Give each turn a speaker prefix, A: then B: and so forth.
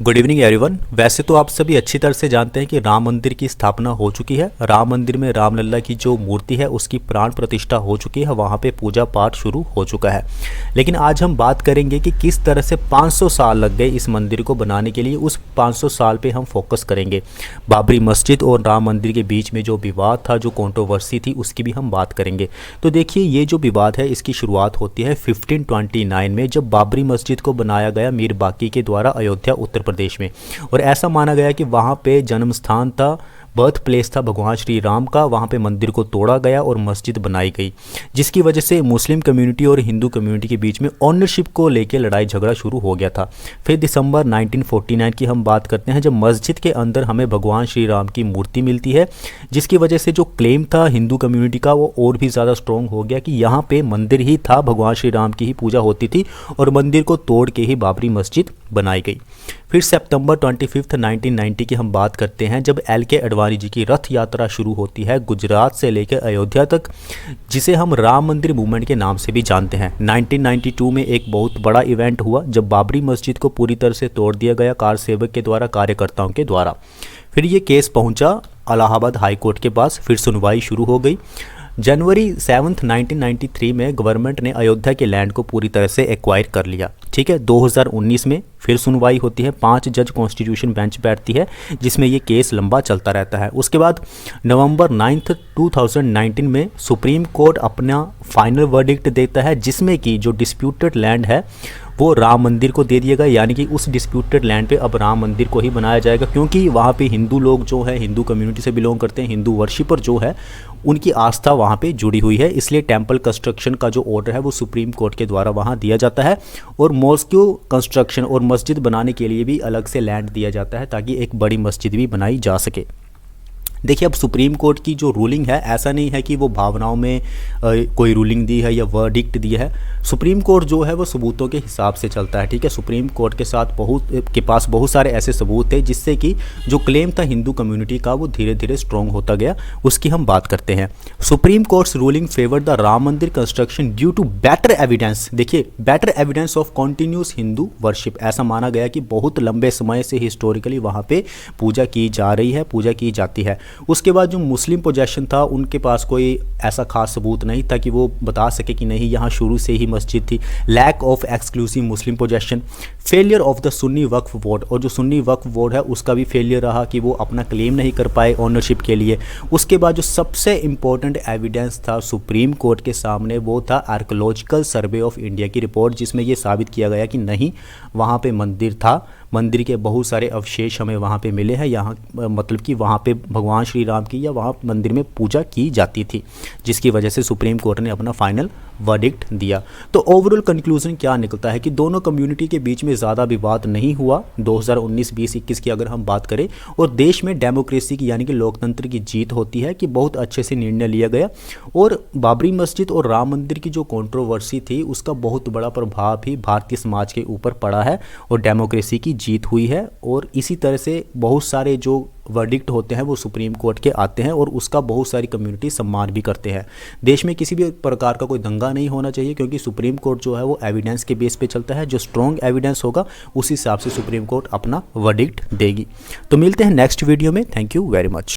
A: Good evening everyone. वैसे तो आप सभी अच्छी तरह से जानते हैं कि राम मंदिर की स्थापना हो चुकी है। राम मंदिर में रामलला की जो मूर्ति है उसकी प्राण प्रतिष्ठा हो चुकी है, वहाँ पे पूजा पाठ शुरू हो चुका है। लेकिन आज हम बात करेंगे कि किस तरह से 500 साल लग गए इस मंदिर को बनाने के लिए। उस 500 साल पे हम फोकस करेंगे। बाबरी मस्जिद और राम मंदिर के बीच में जो विवाद था, जो कंट्रोवर्सी थी, उसकी भी हम बात करेंगे। तो देखिए, ये जो विवाद है इसकी शुरुआत होती है 1529 में, जब बाबरी मस्जिद को बनाया गया मीर बाकी के द्वारा अयोध्या उत्तर प्रदेश में। और ऐसा माना गया कि वहाँ पे जन्म स्थान था, बर्थ प्लेस था भगवान श्री राम का। वहाँ पे मंदिर को तोड़ा गया और मस्जिद बनाई गई, जिसकी वजह से मुस्लिम कम्युनिटी और हिंदू कम्युनिटी के बीच में ओनरशिप को लेकर लड़ाई झगड़ा शुरू हो गया था। फिर दिसंबर 1949 की हम बात करते हैं, जब मस्जिद के अंदर हमें भगवान श्री राम की मूर्ति मिलती है, जिसकी वजह से जो क्लेम था हिंदू कम्युनिटी का वो और भी ज़्यादा स्ट्रॉन्ग हो गया कि यहाँ पे मंदिर ही था, भगवान श्री राम की ही पूजा होती थी और मंदिर को तोड़ के ही बाबरी मस्जिद बनाई गई। फिर सितंबर 25, 1990 की हम बात करते हैं, जब LK अडवाणी जी की रथ यात्रा शुरू होती है गुजरात से लेकर अयोध्या तक, जिसे हम राम मंदिर मूवमेंट के नाम से भी जानते हैं। 1992 में एक बहुत बड़ा इवेंट हुआ जब बाबरी मस्जिद को पूरी तरह से तोड़ दिया गया कार सेवक के द्वारा, कार्यकर्ताओं के द्वारा। फिर ये केस पहुंचा इलाहाबाद हाई कोर्ट के पास, फिर सुनवाई शुरू हो गई। जनवरी 7, 1993 में गवर्नमेंट ने अयोध्या के लैंड को पूरी तरह से एक्वायर कर लिया। ठीक है, 2019 में फिर सुनवाई होती है, 5 जज कॉन्स्टिट्यूशन बेंच बैठती है, जिसमें ये केस लंबा चलता रहता है। उसके बाद नवंबर 9, 2019 में सुप्रीम कोर्ट अपना फाइनल वर्डिक्ट देता है, जिसमें कि जो डिस्प्यूटेड लैंड है वो राम मंदिर को दे दिया गया, यानी कि उस डिस्प्यूटेड लैंड पे अब राम मंदिर को ही बनाया जाएगा, क्योंकि वहाँ पे हिंदू लोग जो है, हिंदू कम्युनिटी से बिलोंग करते हैं, हिंदू वर्शिपर जो है, उनकी आस्था वहाँ पे जुड़ी हुई है। इसलिए टेंपल कंस्ट्रक्शन का जो ऑर्डर है वो सुप्रीम कोर्ट के द्वारा वहाँ दिया जाता है, और मॉस्क्यू कंस्ट्रक्शन और मस्जिद बनाने के लिए भी अलग से लैंड दिया जाता है, ताकि एक बड़ी मस्जिद भी बनाई जा सके। देखिए, अब सुप्रीम कोर्ट की जो रूलिंग है, ऐसा नहीं है कि वो भावनाओं में कोई रूलिंग दी है या वर्डिक्ट दी है। सुप्रीम कोर्ट जो है वो सबूतों के हिसाब से चलता है। ठीक है, सुप्रीम कोर्ट के पास बहुत सारे ऐसे सबूत थे, जिससे कि जो क्लेम था हिंदू कम्युनिटी का वो धीरे धीरे स्ट्रॉन्ग होता गया। उसकी हम बात करते हैं। Supreme Court's ruling favour the Ram mandir construction due to better evidence. देखिए, better evidence of continuous Hindu worship. ऐसा माना गया कि बहुत लंबे समय से हिस्टोरिकली वहाँ पे पूजा की जा रही है, पूजा की जाती है। उसके बाद जो मुस्लिम पोजेशन था, उनके पास कोई ऐसा खास सबूत नहीं था कि वो बता सके कि नहीं यहाँ शुरू से ही मस्जिद थी। Lack of exclusive Muslim possession, failure of the Sunni Waqf board, और जो सुन्नी वक्फ बोर्ड है उसका भी फेलियर रहा कि वो अपना क्लेम नहीं कर पाए ओनरशिप के लिए। उसके बाद जो सबसे इंपॉर्टेंट एविडेंस था सुप्रीम कोर्ट के सामने, वो था आर्कियोलॉजिकल सर्वे ऑफ इंडिया की रिपोर्ट, जिसमें ये साबित किया गया कि नहीं, वहाँ पे मंदिर था, मंदिर के बहुत सारे अवशेष हमें वहाँ पे मिले हैं। यहाँ मतलब कि वहाँ पे भगवान श्री राम की या वहाँ मंदिर में पूजा की जाती थी, जिसकी वजह से सुप्रीम कोर्ट ने अपना फाइनल वर्डिक्ट दिया। तो ओवरऑल कंक्लूजन क्या निकलता है कि दोनों कम्युनिटी के बीच में ज़्यादा विवाद नहीं हुआ 2019, 20, 21 की अगर हम बात करें, और देश में डेमोक्रेसी की यानी कि लोकतंत्र की जीत होती है कि बहुत अच्छे से निर्णय लिया गया। और बाबरी मस्जिद और राम मंदिर की जो कंट्रोवर्सी थी, उसका बहुत बड़ा प्रभाव भी भारतीय समाज के ऊपर पड़ा है और डेमोक्रेसी की जीत हुई है। और इसी तरह से बहुत सारे जो वर्डिक्ट होते हैं वो सुप्रीम कोर्ट के आते हैं, और उसका बहुत सारी कम्युनिटी सम्मान भी करते हैं। देश में किसी भी प्रकार का कोई दंगा नहीं होना चाहिए, क्योंकि सुप्रीम कोर्ट जो है वो एविडेंस के बेस पे चलता है। जो स्ट्रॉन्ग एविडेंस होगा उस हिसाब से सुप्रीम कोर्ट अपना वर्डिक्ट देगी। तो मिलते हैं नेक्स्ट वीडियो में। Thank you very much.